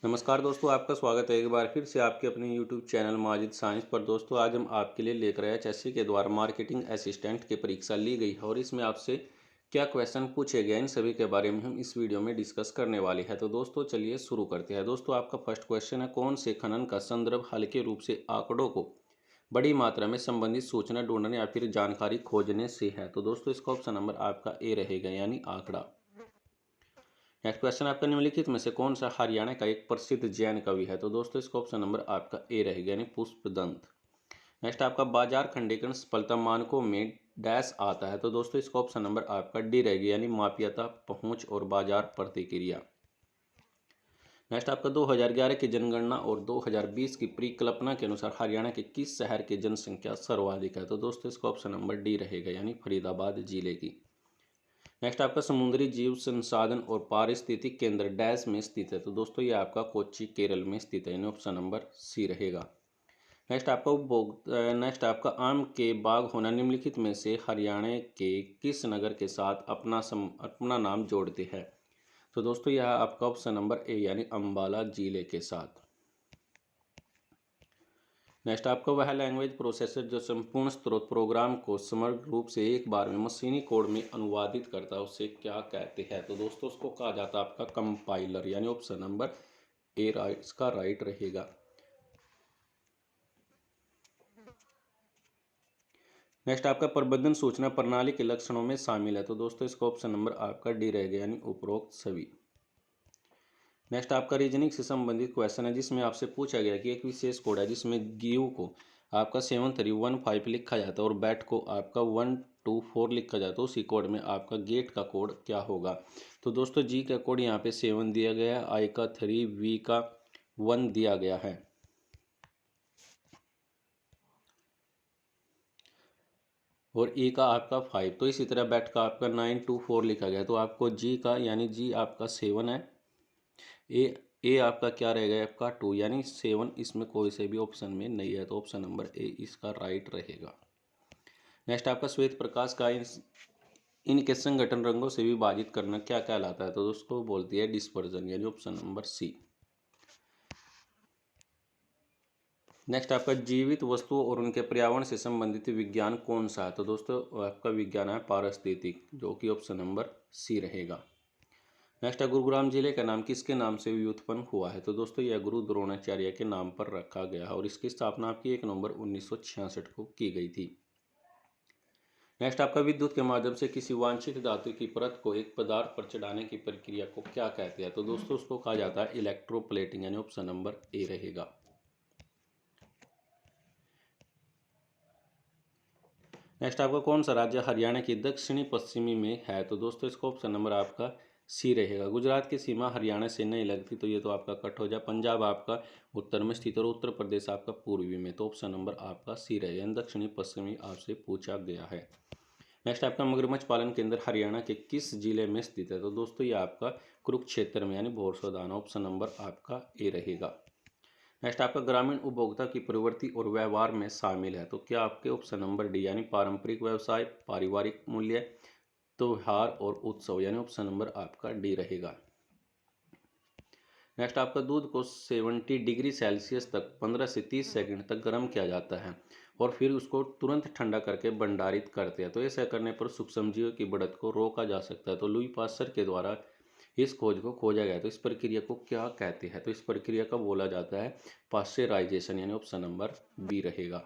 नमस्कार दोस्तों, आपका स्वागत है एक बार फिर से आपके अपने YouTube चैनल माजिद साइंस पर। दोस्तों आज हम आपके लिए लेकर आए एचएससी के द्वारा मार्केटिंग असिस्टेंट की परीक्षा ली गई है और इसमें आपसे क्या क्वेश्चन पूछे गए इन सभी के बारे में हम इस वीडियो में डिस्कस करने वाले हैं। तो दोस्तों चलिए शुरू करते हैं। दोस्तों आपका फर्स्ट क्वेश्चन है, कौन से खनन का संदर्भ हल्के रूप से आंकड़ों को बड़ी मात्रा में संबंधित सूचना ढूंढने या फिर जानकारी खोजने से है। तो दोस्तों इसका ऑप्शन नंबर आपका ए रहेगा, यानी आंकड़ा। नेक्स्ट क्वेश्चन आपका, निम्नलिखित में से कौन सा हरियाणा का एक प्रसिद्ध जैन कवि है। तो दोस्तों इसका ऑप्शन नंबर आपका ए रहेगा, यानी पुष्पदंत। नेक्स्ट आपका, बाजार खंडीकरण सफलता मानकों में डैश आता है। तो दोस्तों इसका ऑप्शन नंबर आपका डी रहेगा, यानी मापीयता, पहुंच और बाजार प्रतिक्रिया। नेक्स्ट आपका, 2011 की जनगणना और 2020 की परिकल्पना के अनुसार हरियाणा के किस शहर की जनसंख्या सर्वाधिक है। तो दोस्तों इसका ऑप्शन नंबर डी रहेगा, यानी फरीदाबाद जिले की। नेक्स्ट आपका, समुद्री जीव संसाधन और पारिस्थितिक केंद्र डैश में स्थित है। तो दोस्तों ये आपका कोच्चि केरल में स्थित है, यानी ऑप्शन नंबर सी रहेगा। नेक्स्ट आपका, आम के बाग होना निम्नलिखित में से हरियाणा के किस नगर के साथ अपना नाम जोड़ते हैं। तो दोस्तों यह आपका ऑप्शन नंबर ए, यानी अंबाला जिले के साथ। नेक्स्ट आपका, वह लैंग्वेज प्रोसेसर जो संपूर्ण स्रोत प्रोग्राम को समग्र रूप से एक बार में मशीनी कोड में अनुवादित करता है उसे क्या कहते हैं। तो दोस्तों उसको कहा जाता है आपका कंपाइलर, यानी ऑप्शन नंबर ए इसका राइट रहेगा। नेक्स्ट आपका, प्रबंधन सूचना प्रणाली के लक्षणों में शामिल है। तो दोस्तों इसका ऑप्शन नंबर आपका डी रहेगा, यानी उपरोक्त सभी। नेक्स्ट आपका, रीजनिंग से संबंधित क्वेश्चन है जिसमें आपसे पूछा गया कि एक विशेष कोड है जिसमें गिव को आपका 7315 लिखा जाता है और बैट को आपका 124 लिखा जाता है। उसी कोड में आपका गेट का कोड क्या होगा। तो दोस्तों जी का कोड यहाँ पे 7 दिया गया है, आई का 3, वी का 1 दिया गया है और ई का आपका 5। तो इसी तरह बैट का आपका 924 लिखा गया है। तो आपको जी का, यानी जी आपका 7 है, ए आपका क्या रहेगा, आपका 2, यानी 7 इसमें कोई से भी ऑप्शन में नहीं है। तो ऑप्शन नंबर ए इसका राइट रहेगा। नेक्स्ट आपका, श्वेत प्रकाश का इनके संगठन रंगों से विभाजित करना क्या कहलाता है। तो उसको बोलती है डिस्पर्जन, यानी ऑप्शन नंबर सी। नेक्स्ट आपका, जीवित वस्तुओं और उनके पर्यावरण से संबंधित विज्ञान कौन सा है। तो दोस्तों आपका विज्ञान है पारिस्थितिक, जो कि ऑप्शन नंबर सी रहेगा। नेक्स्ट है, गुरुग्राम जिले का नाम किसके नाम से व्युत्पन्न हुआ है। तो दोस्तों यह गुरु द्रोणाचार्य के नाम पर रखा गया है और इसकी स्थापना आपकी 1 नवंबर 1966 को की गई थी। नेक्स्ट आपका, विद्युत के माध्यम से किसी वांछित धातु की परत को एक पदार्थ पर चढ़ाने की प्रक्रिया को क्या कहते हैं। तो दोस्तों उसको कहा जाता है इलेक्ट्रोप्लेटिंग, यानी ऑप्शन नंबर ए रहेगा। नेक्स्ट आपका, कौन सा राज्य हरियाणा की दक्षिणी पश्चिमी में है। तो दोस्तों इसका ऑप्शन नंबर आपका सी रहेगा। गुजरात की सीमा हरियाणा से नहीं लगती, तो ये तो आपका कट हो जाए। पंजाब आपका उत्तर में स्थित और उत्तर प्रदेश आपका पूर्वी में। तो ऑप्शन नंबर आपका सी रहेगा, दक्षिणी पश्चिमी आपसे पूछा गया है। नेक्स्ट आपका, मगरमच्छ पालन केंद्र हरियाणा के किस जिले में स्थित है। तो दोस्तों ये आपका कुरुक्षेत्र में, यानी भोरसोदाना। ऑप्शन नंबर आपका ए रहेगा। नेक्स्ट आपका, ग्रामीण उपभोक्ता की प्रवृत्ति और व्यवहार में शामिल है। तो क्या आपके ऑप्शन नंबर डी, यानी पारंपरिक व्यवसाय, पारिवारिक मूल्य, त्योहार और उत्सव, यानी ऑप्शन नंबर आपका डी रहेगा। नेक्स्ट आपका, दूध को 70 डिग्री सेल्सियस तक 15 से 30 सेकंड तक गर्म किया जाता है और फिर उसको तुरंत ठंडा करके भंडारित करते हैं। तो ऐसा करने पर सूक्ष्मजीवों की बढ़त को रोका जा सकता है। तो लुई पास्चर के द्वारा इस खोज को खोजा गया। तो इस प्रक्रिया को क्या कहते हैं। तो इस प्रक्रिया का बोला जाता है पाश्चराइजेशन, यानी ऑप्शन नंबर बी रहेगा।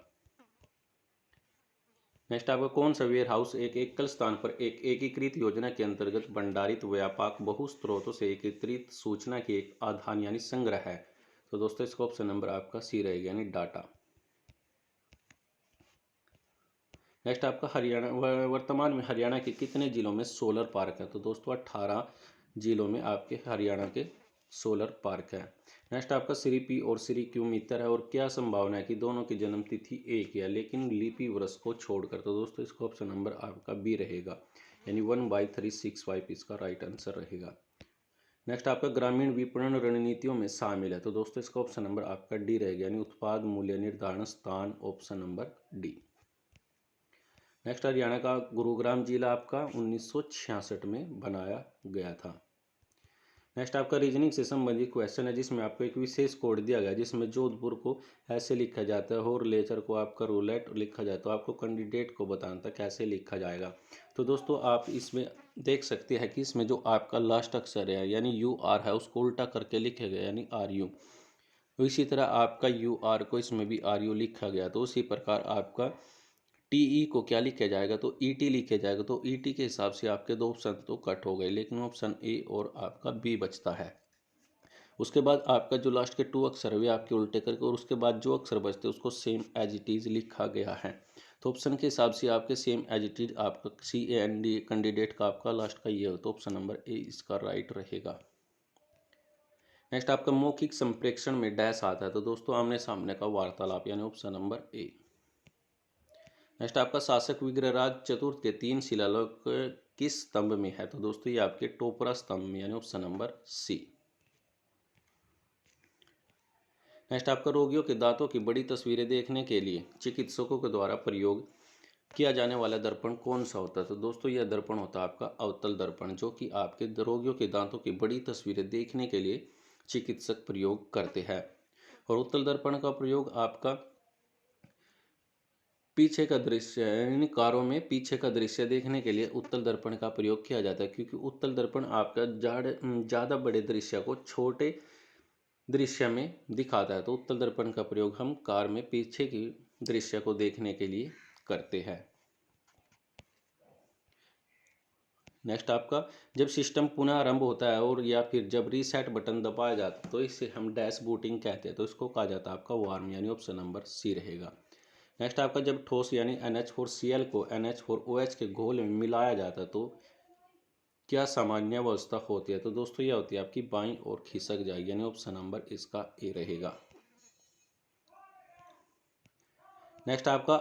नेक्स्ट आपका, कौन सा वेयर हाउस एक एकल स्थान पर एक एकीकृत योजना के अंतर्गत भंडारित व्यापक बहु स्रोतों से एकत्रित सूचना की एक आधान, यानी संग्रह है। तो दोस्तों इसका ऑप्शन नंबर आपका सी रहेगा, यानी डाटा। नेक्स्ट आपका, हरियाणा वर्तमान में हरियाणा के कितने जिलों में सोलर पार्क है। तो दोस्तों 18 जिलों में आपके हरियाणा के सोलर पार्क है। नेक्स्ट आपका, श्री पी और श्री क्यू मित्र है और क्या संभावना है कि दोनों की जन्म तिथि एक है लेकिन लिपि वर्ष को छोड़कर। तो दोस्तों इसका ऑप्शन नंबर आपका बी रहेगा, यानी 1/365 इसका राइट आंसर रहेगा। नेक्स्ट आपका, ग्रामीण विपणन रणनीतियों में शामिल है। तो दोस्तों इसका ऑप्शन नंबर आपका डी रहेगा, यानी उत्पाद मूल्य निर्धारण स्थान, option number D. Next, Haryana का गुरुग्राम जिला आपका 1966 में बनाया गया था। नेक्स्ट आपका रीजनिंग से संबंधित क्वेश्चन है, जिसमें आपको एक विशेष कोड दिया गया है, जिसमें जोधपुर को ऐसे लिखा जाता है और लेचर को आपका रूलेट लिखा जाता है। तो आपको कैंडिडेट को बताना था कैसे लिखा जाएगा। तो दोस्तों आप इसमें देख सकते हैं कि इसमें जो आपका लास्ट अक्षर है यानी यू आर है, उसको उल्टा करके लिखे गया यानी आर यू। तो इसी तरह आपका यू आर को इसमें भी आर यू लिखा गया। तो उसी प्रकार आपका टी ई को क्या लिखा जाएगा, तो ई टी लिखा जाएगा। तो ई टी के हिसाब से आपके दो ऑप्शन तो कट हो गए, लेकिन ऑप्शन ए और आपका बी बचता है। उसके बाद आपका जो लास्ट के टू अक्षर है वे आपके उल्टे करके, और उसके बाद जो अक्षर बचते हैं उसको सेम एज इट इज लिखा गया है। तो ऑप्शन के हिसाब से आपके सेम एज इट इज आपका सी ए एन डी कैंडिडेट का आपका लास्ट का ये हो, तो ऑप्शन नंबर ए इसका राइट रहेगा। नेक्स्ट आपका मौखिक संप्रेक्षण में डैश आता है। तो दोस्तों आमने सामने का वार्तालाप यानी ऑप्शन नंबर ए। नेक्स्ट आपका शासक विग्रहराज चतुर्थ के 3 शिलालेख किस स्तंभ में है। तो दोस्तों ये आपके टोपरा स्तंभ में यानी ऑप्शन नंबर सी। नेक्स्ट आपका रोगियों के दांतों की बड़ी तस्वीरें देखने के लिए चिकित्सकों के द्वारा प्रयोग किया जाने वाला दर्पण कौन सा होता है। तो दोस्तों यह दर्पण होता है आपका अवतल दर्पण, जो कि आपके रोगियों के दांतों की बड़ी तस्वीरें देखने के लिए चिकित्सक प्रयोग करते हैं। और उत्तल दर्पण का प्रयोग आपका पीछे का दृश्य यानी कारों में पीछे का दृश्य देखने के लिए उत्तल दर्पण का प्रयोग किया जाता है, क्योंकि उत्तल दर्पण आपका ज़्यादा बड़े दृश्य को छोटे दृश्य में दिखाता है। तो उत्तल दर्पण का प्रयोग हम कार में पीछे की दृश्य को देखने के लिए करते हैं। नेक्स्ट आपका जब सिस्टम पुनः आरंभ होता है और या फिर जब रीसेट बटन दबाया जाता है, तो इसे हम डैश बूटिंग कहते हैं। तो इसको कहा जाता है आपका वार्म यानी ऑप्शन नंबर सी रहेगा। नेक्स्ट आपका जब ठोस यानी NH4Cl को NH4OH के घोल में मिलाया जाता है, तो क्या सामान्य अवस्था होती है। तो दोस्तों यह होती है आपकी बाईं ओर खिसक जाएगी यानी ऑप्शन नंबर इसका ए रहेगा। नेक्स्ट आपका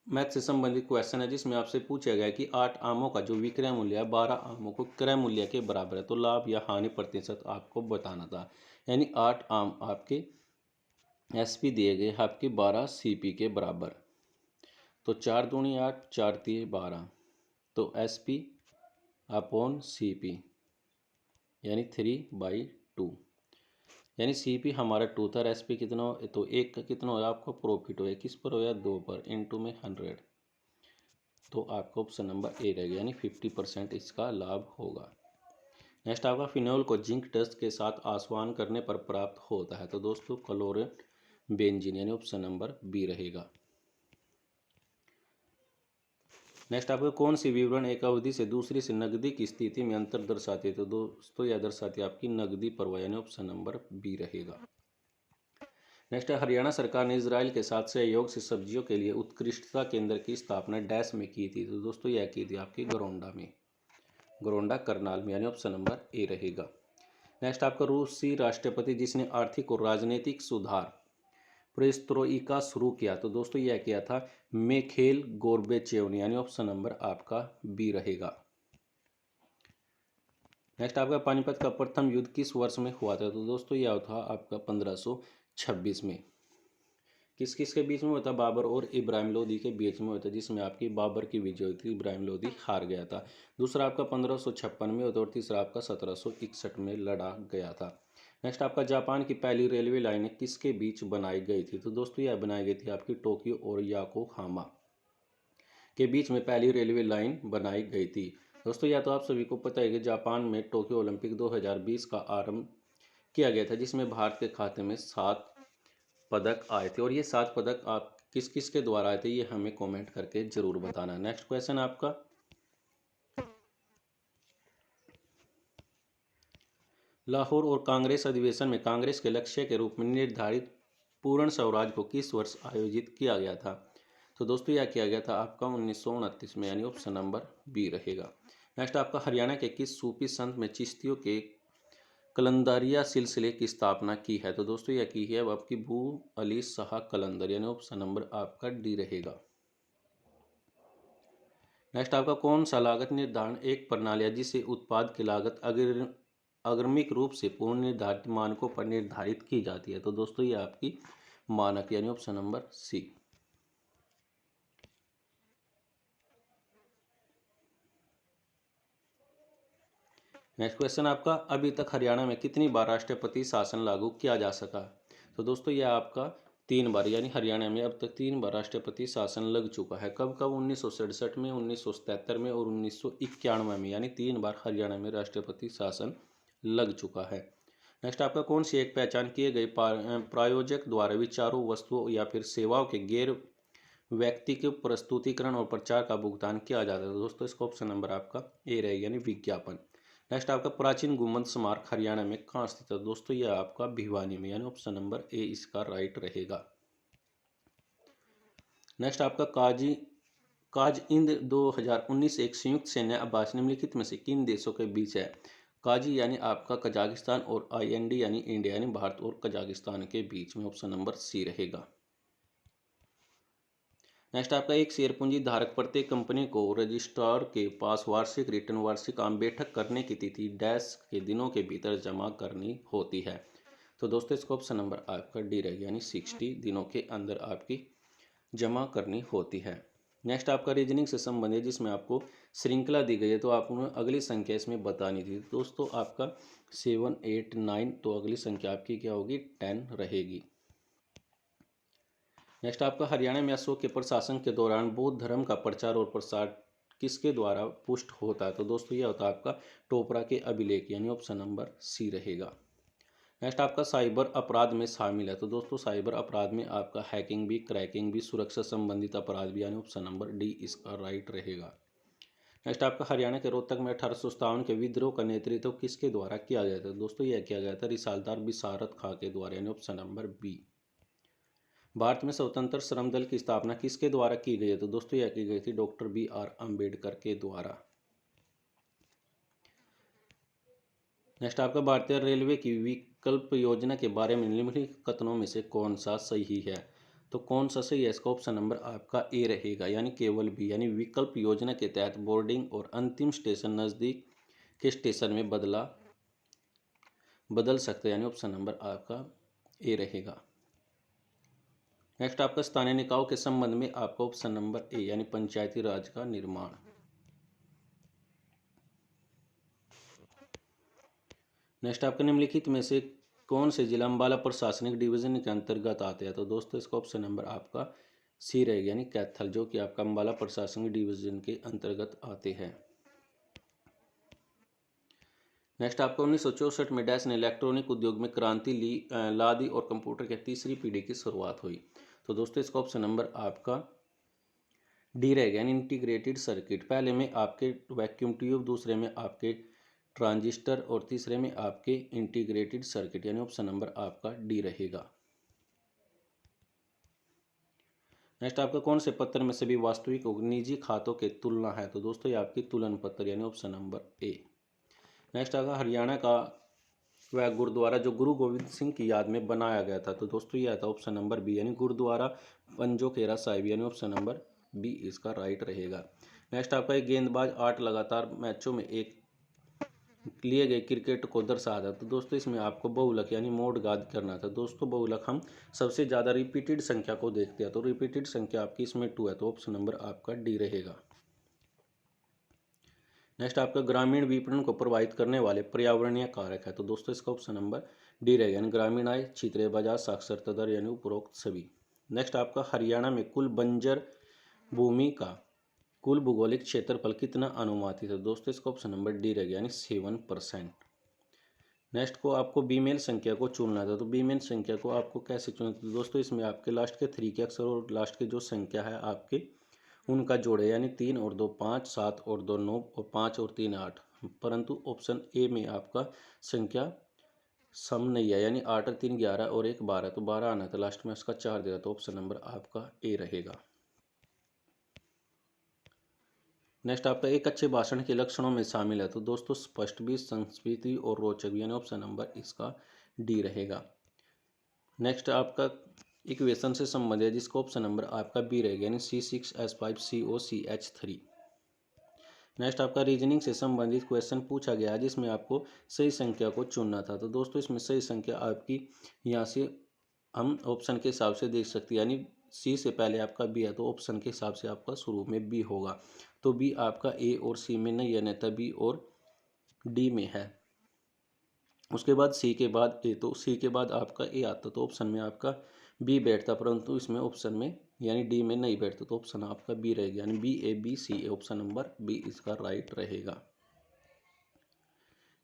मैथ से संबंधित क्वेश्चन है, जिसमें आपसे पूछा गया कि 8 आमों का जो विक्रय मूल्य है 12 आमों को क्रय मूल्य के बराबर है। तो लाभ या हानि प्रतिशत आपको बताना था। यानी 8 आम आपके SP दिए गए आपके 12 CP के बराबर। तो 4 दूनी 8, 4 तिये 12, तो SP अपॉन CP यानी 3/2, यानी CP हमारा 2 था और SP कितना हो, तो 1 का कितना होगा आपको प्रॉफिट होगा, किस पर होगा 2 पर, इनटू में 100। तो आपका ऑप्शन नंबर ए रहेगा यानी 50% इसका लाभ होगा। नेक्स्ट आपका फिनोल को जिंक डस्ट के साथ आसवान करने पर प्राप्त होता है। तो दोस्तों क्लोरीन बेंजीन यानी ऑप्शन नंबर बी रहेगा। नेक्स्ट आपको कौन सी विवरण एक अवधि से दूसरी से नकदी की स्थिति में अंतर दर्शाती है। तो दोस्तों यह दर्शाती है आपकी नकदी प्रवाह यानी ऑप्शन नंबर बी रहेगा। नेक्स्ट है हरियाणा सरकार ने इजराइल के साथ सहयोग से सब्जियों के लिए उत्कृष्टता केंद्र की स्थापना डैश में की थी। तो दोस्तों यह की थी आपकी गरोंडा में, गरोंडा करनाल में यानी ऑप्शन नंबर ए रहेगा। नेक्स्ट आपका रूसी राष्ट्रपति जिसने आर्थिक और राजनीतिक सुधार प्रेस्त्रोइका शुरू किया। तो दोस्तों यह किया था मिखेल गोर्बेचेव ने यानी ऑप्शन नंबर आपका बी रहेगा। नेक्स्ट आपका पानीपत का प्रथम युद्ध किस वर्ष में हुआ था। तो दोस्तों यह था आपका 1526 में। किस किस के बीच में होता, बाबर और इब्राहिम लोदी के बीच में होता, जिसमें आपकी बाबर की विजय हुई थी, इब्राहिम लोदी हार गया था। दूसरा आपका 1556 में होता और तीसरा आपका 1761 में लड़ा गया था। नेक्स्ट आपका जापान की पहली रेलवे लाइन किसके बीच बनाई गई थी। तो दोस्तों यह बनाई गई थी आपकी टोक्यो और याकोहामा के बीच में पहली रेलवे लाइन बनाई गई थी। दोस्तों यह तो आप सभी को पता है कि जापान में टोक्यो ओलंपिक 2020 का आरंभ किया गया था, जिसमें भारत के खाते में 7 पदक आए थे। और ये 7 पदक आप किस किस के द्वारा आए थे ये हमें कमेंट करके जरूर बताना। नेक्स्ट क्वेश्चन आपका लाहौर और कांग्रेस अधिवेशन में कांग्रेस के लक्ष्य के रूप में निर्धारित पूर्ण स्वराज को किस वर्ष आयोजित किया गया था। तो दोस्तों यह किया गया था आपका 1929 में यानी ऑप्शन नंबर बी रहेगा। नेक्स्ट आपका हरियाणा के किस सूफी संत में चिश्तियों के कलंदरिया सिलसिले की स्थापना की है। तो दोस्तों यह की है आपकी बू अली शाह कलंदर यानी ऑप्शन नंबर आपका डी रहेगा। नेक्स्ट आपका कौन सा लागत निर्धारण एक प्रणाली है जिसे उत्पाद की लागत अग्रमिक रूप से पूर्ण निर्धारित मानकों पर निर्धारित की जाती है। तो दोस्तों ये आपकी मानक यानी option number C. Next question आपका, अभी तक हरियाणा में कितनी बार राष्ट्रपति शासन लागू किया जा सका? तो दोस्तों यह आपका 3 बार, यानी हरियाणा में अब तक 3 बार राष्ट्रपति शासन लग चुका है। कब कब? 1967 में, 1977 में और 1991 में, यानी 3 बार हरियाणा में राष्ट्रपति शासन लग चुका है। नेक्स्ट आपका, कौन सी एक पहचान किए गए प्रायोजक द्वारा विचारों, वस्तुओं या फिर सेवाओं के गैर व्यक्तिगत प्रस्तुतिकरण और प्रचार का भुगतान किया जाता है? तो दोस्तों इसका ऑप्शन नंबर आपका ए रहेगा, यानी विज्ञापन। नेक्स्ट आपका, प्राचीन गुम्बद स्मारक हरियाणा में कहाँ स्थित है? दोस्तों यह आपका भिवानी में, यानी ऑप्शन नंबर ए इसका राइट रहेगा। नेक्स्ट आपका, काज इंद 2019 एक संयुक्त सैन्य अभ्यास निम्नलिखित में से किन देशों के बीच है? काजी यानी आपका कजाकिस्तान और IND यानी इंडिया, यानी भारत और कजाकिस्तान के बीच में, ऑप्शन नंबर सी रहेगा। नेक्स्ट आपका, एक शेयर पूंजी धारक प्रत्येक कंपनी को रजिस्ट्रार के पास वार्षिक रिटर्न, वार्षिक आम बैठक करने की तिथि डैश के दिनों के भीतर जमा करनी होती है? तो दोस्तों इसका ऑप्शन नंबर आपका डी रहेगा, यानी 60 दिनों के अंदर आपकी जमा करनी होती है। नेक्स्ट आपका, रीजनिंग से संबंधित जिसमें आपको श्रृंखला दी गई है, तो आपको अगली संख्या इसमें बतानी थी। दोस्तों आपका 7, 8, 9, तो अगली संख्या आपकी क्या होगी? 10 रहेगी। नेक्स्ट आपका, हरियाणा में अशोक के प्रशासन के दौरान बौद्ध धर्म का प्रचार और प्रसार किसके द्वारा पुष्ट होता है? तो दोस्तों यह होता है आपका टोपरा के अभिलेख, यानी ऑप्शन नंबर सी रहेगा। नेक्स्ट आपका, साइबर अपराध में शामिल है? तो दोस्तों साइबर अपराध में आपका हैकिंग भी, क्रैकिंग भी, सुरक्षा संबंधित अपराध भी, यानी ऑप्शन नंबर डी इसका राइट रहेगा। नेक्स्ट आपका, हरियाणा के रोहतक में 1857 के विद्रोह का नेतृत्व किसके द्वारा किया गया था? दोस्तों यह किया गया था रिसालदार बिसारत खां के द्वारा, यानी ऑप्शन नंबर बी। भारत में स्वतंत्र श्रम दल की स्थापना किसके द्वारा की गई है? तो दोस्तों यह की गई थी डॉक्टर BR अम्बेडकर के द्वारा। नेक्स्ट आपका, भारतीय रेलवे की विकल्प योजना के बारे में निम्नलिखित कथनों में से कौन सा सही है? तो कौन सा सही है? इसका ऑप्शन नंबर आपका ए रहेगा, यानी केवल बी, यानी विकल्प योजना के तहत बोर्डिंग और अंतिम स्टेशन नज़दीक के स्टेशन में बदल सकते हैं, यानी ऑप्शन नंबर आपका ए रहेगा। नेक्स्ट आपका, स्थानीय निकायों के संबंध में आपका ऑप्शन नंबर ए, यानी पंचायती राज का निर्माण। नेक्स्ट आपका, निम्नलिखित में से कौन से जिला अम्बाला प्रशासनिक डिवीजन के अंतर्गत आते हैं? तो दोस्तों इसका ऑप्शन नंबर आपका सी रहेगा, यानी कैथल, जो कि आपका अम्बाला प्रशासनिक डिवीजन के अंतर्गत आते हैं। नेक्स्ट आपका, 1964 में डैश ने इलेक्ट्रॉनिक उद्योग में क्रांति ला दी और कंप्यूटर की तीसरी पीढ़ी की शुरुआत हुई? तो दोस्तों इसका ऑप्शन नंबर आपका डी रहेगा, यानी इंटीग्रेटेड सर्किट। पहले में आपके वैक्यूम ट्यूब, दूसरे में आपके ट्रांजिस्टर और तीसरे में आपके इंटीग्रेटेड सर्किट, यानी ऑप्शन नंबर आपका डी रहेगा। नेक्स्ट आपका, कौन से पत्र में सभी वास्तविक और निजी खातों के तुलना है? तो दोस्तों ये आपकी तुलन पत्र, यानी ऑप्शन नंबर ए। नेक्स्ट आपका, हरियाणा का वह गुरुद्वारा जो गुरु गोविंद सिंह की याद में बनाया गया था? तो दोस्तों ये आता ऑप्शन नंबर बी, यानी गुरुद्वारा पंजोखेरा साहिब, यानी ऑप्शन नंबर बी इसका राइट रहेगा। नेक्स्ट आपका, एक गेंदबाज 8 लगातार मैचों में एक लिए गए क्रिकेट को दर्शाता है? तो दोस्तों इसमें आपको बहुलक, यानी मोड गाद करना था। दोस्तों बहुलक हम सबसे ज़्यादा रिपीटेड संख्या को देखते हैं, तो रिपीटेड संख्या आपकी इसमें 2 है, तो ऑप्शन नंबर आपका डी रहेगा। नेक्स्ट आपका, ग्रामीण विपणन को प्रभावित करने वाले पर्यावरणीय कारक है? तो दोस्तों इसका ऑप्शन नंबर डी रहेगा, यानी ग्रामीण आय, छितरे बाजार, साक्षरता दर, यानी उपरोक्त सभी। नेक्स्ट आपका, हरियाणा में कुल बंजर भूमि का कुल भौगोलिक क्षेत्रफल कितना अनुमानित है? दोस्तों इसका ऑप्शन नंबर डी रहेगा, यानी 7%। नेक्स्ट को आपको बीमेल संख्या को चुनना था, तो बीमेल संख्या को आपको कैसे चुना? तो दोस्तों इसमें आपके लास्ट के 3 के अक्षर और लास्ट के जो संख्या है आपके उनका जोड़ है, यानी 3 और 2 5, 7 और 2 9 और 5 और 3 8। परंतु ऑप्शन ए में आपका संख्या सम नहीं है, यानी 8 और 3 11 और 1 12, तो 12 आना था, लास्ट में उसका 4 देगा, तो ऑप्शन नंबर आपका ए रहेगा। नेक्स्ट आपका, एक अच्छे भाषण के लक्षणों में शामिल है? तो दोस्तों स्पष्ट भी, संस्कृति और रोचक भी, यानी ऑप्शन नंबर इसका डी रहेगा। नेक्स्ट आपका, इक्वेशन से संबंधित है जिसका ऑप्शन नंबर आपका बी रहेगा, यानी C6H5COCH3। नेक्स्ट आपका, रीजनिंग से संबंधित क्वेश्चन पूछा गया है जिसमें आपको सही संख्या को चुनना था। तो दोस्तों इसमें सही संख्या आपकी यहाँ से हम ऑप्शन के हिसाब से देख सकते हैं, यानी सी से पहले आपका बी है, तो ऑप्शन के हिसाब से आपका शुरू में बी होगा, तो बी आपका ए और सी में नहीं है, नहीं बी और डी में है। उसके बाद सी के बाद ए, तो सी के बाद आपका ए आता तो ऑप्शन में आपका बी बैठता, परंतु इसमें ऑप्शन में यानी डी में नहीं बैठता, तो ऑप्शन आपका बी रहेगा, यानी B A B C A, option number B इसका राइट रहेगा।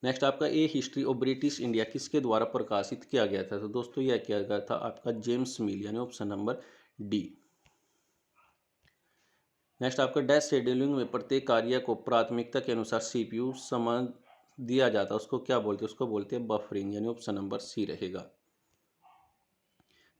नेक्स्ट आपका a history of British India किसके द्वारा प्रकाशित किया गया था, तो दोस्तों यह किया गया था आपका जेम्स मिल, यानी ऑप्शन नंबर डी। नेक्स्ट आपका डैश शेड्यूलिंग में प्रत्येक कार्य को प्राथमिकता के अनुसार सीपीयू समय दिया जाता है, उसको क्या बोलते हैं, उसको बोलते हैं बफरिंग, यानी ऑप्शन नंबर सी रहेगा।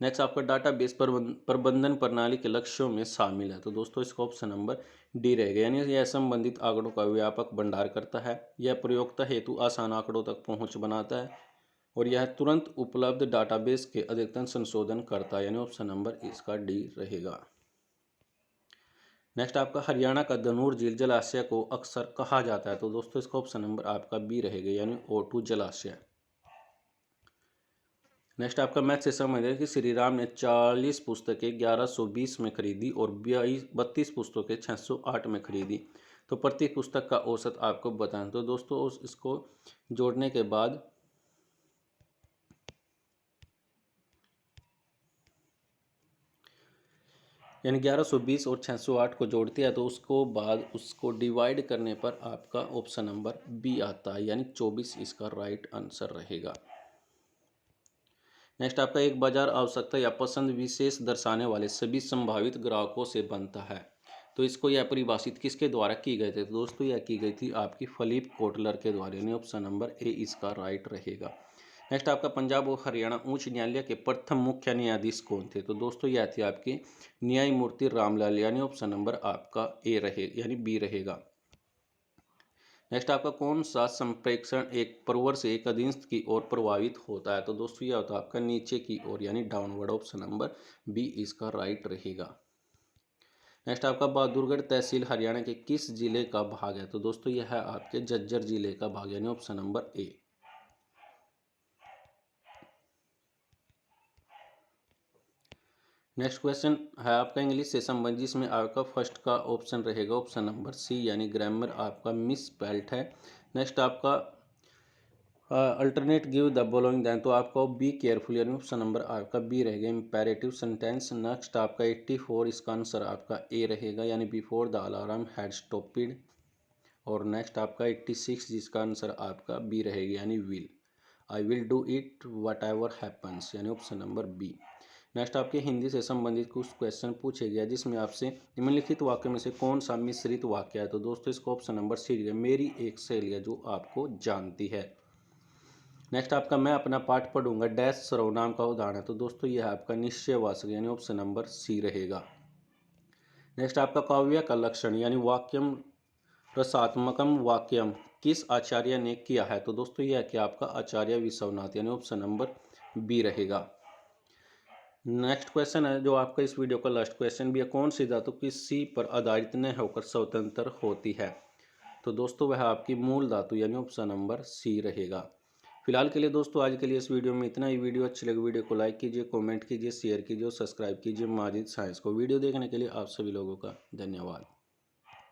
नेक्स्ट आपका डाटाबेस प्रबंधन प्रणाली के लक्ष्यों में शामिल है, तो दोस्तों इसका ऑप्शन नंबर डी रहेगा, यानी यह संबंधित आंकड़ों का व्यापक भंडार करता है, यह प्रयोक्ता हेतु आसान आंकड़ों तक पहुंच बनाता है, और यह तुरंत उपलब्ध डाटाबेस के अद्यतन संशोधन करता है, यानी ऑप्शन नंबर इसका डी रहेगा। नेक्स्ट आपका हरियाणा का धनूर झील जलाशय को अक्सर कहा जाता है, तो दोस्तों इसका ऑप्शन नंबर आपका बी रहेगा, यानी O2 जलाशय। नेक्स्ट आपका मैथ से समझ है कि श्री राम ने 40 पुस्तकें 1120 में खरीदी और 32 पुस्तकें 608 में खरीदी, तो प्रति पुस्तक का औसत आपको बताएं, तो दोस्तों इसको जोड़ने के बाद यानी 1120 और 608 को जोड़ते हैं, तो उसको बाद उसको डिवाइड करने पर आपका ऑप्शन नंबर बी आता है, यानी 24 इसका राइट आंसर रहेगा। नेक्स्ट आपका एक बाजार आवश्यकता या पसंद विशेष दर्शाने वाले सभी संभावित ग्राहकों से बनता है, तो इसको यह परिभाषित किसके द्वारा की गई थी, तो दोस्तों यह की गई थी आपकी फिलिप कोटलर के द्वारा, यानी ऑप्शन नंबर ए इसका राइट रहेगा। नेक्स्ट आपका पंजाब और हरियाणा उच्च न्यायालय के प्रथम मुख्य न्यायाधीश कौन थे, तो दोस्तों यह थे आपके न्यायमूर्ति रामलाल, यानी ऑप्शन नंबर आपका ए रहे यानी बी रहेगा। नेक्स्ट आपका कौन सा संप्रेक्षण एक प्रवर से एक अधीनस्थ की ओर प्रभावित होता है, तो दोस्तों यह होता है आपका नीचे की ओर, यानी डाउनवर्ड, ऑप्शन नंबर बी इसका राइट रहेगा। नेक्स्ट आपका बहादुरगढ़ तहसील हरियाणा के किस जिले का भाग है, तो दोस्तों यह है आपके झज्जर जिले का भाग, यानी option number A. Next question है आपका इंग्लिश से संबंधित, जिसमें आपका फर्स्ट का ऑप्शन रहेगा ऑप्शन नंबर सी, यानी ग्रामर आपका मिस स्पेल्ड है। नेक्स्ट आपका alternate give the following then, तो आपका बी केयरफुल, यानी ऑप्शन नंबर आपका बी रहेगा इंपेरेटिव सेंटेंस। नेक्स्ट आपका 84 इसका आंसर आपका ए रहेगा, यानी before the alarm had stopped. और नेक्स्ट आपका 86 जिसका आंसर आपका बी रहेगा, यानी will, I will do it what ever happens, यानी ऑप्शन नंबर बी। नेक्स्ट आपके हिंदी से संबंधित कुछ क्वेश्चन पूछे गया, जिसमें आपसे निम्नलिखित वाक्य में से कौन सा मिश्रित वाक्य है, तो दोस्तों इसको ऑप्शन नंबर सी है, मेरी एक सहेली है जो आपको जानती है। नेक्स्ट आपका मैं अपना पाठ पढ़ूंगा डैश सर्वनाम का उदाहरण है, तो दोस्तों यह आपका निश्चयवाचक, यानी ऑप्शन नंबर सी रहेगा। नेक्स्ट आपका काव्य का लक्षण, यानी वाक्यम रसात्मकम वाक्यम किस आचार्य ने किया है, तो दोस्तों यह क्या आपका आचार्य विश्वनाथ, यानी ऑप्शन नंबर बी रहेगा। नेक्स्ट क्वेश्चन है जो आपका इस वीडियो का लास्ट क्वेश्चन भी है, कौन सी धातु किसी पर आधारित न होकर स्वतंत्र होती है, तो दोस्तों वह आपकी मूल धातु, यानी ऑप्शन नंबर सी रहेगा। फिलहाल के लिए दोस्तों आज के लिए इस वीडियो में इतना ही। वीडियो अच्छी लगी वीडियो को लाइक कीजिए, कमेंट कीजिए, शेयर कीजिए और सब्सक्राइब कीजिए माजिद साइंस को। वीडियो देखने के लिए आप सभी लोगों का धन्यवाद।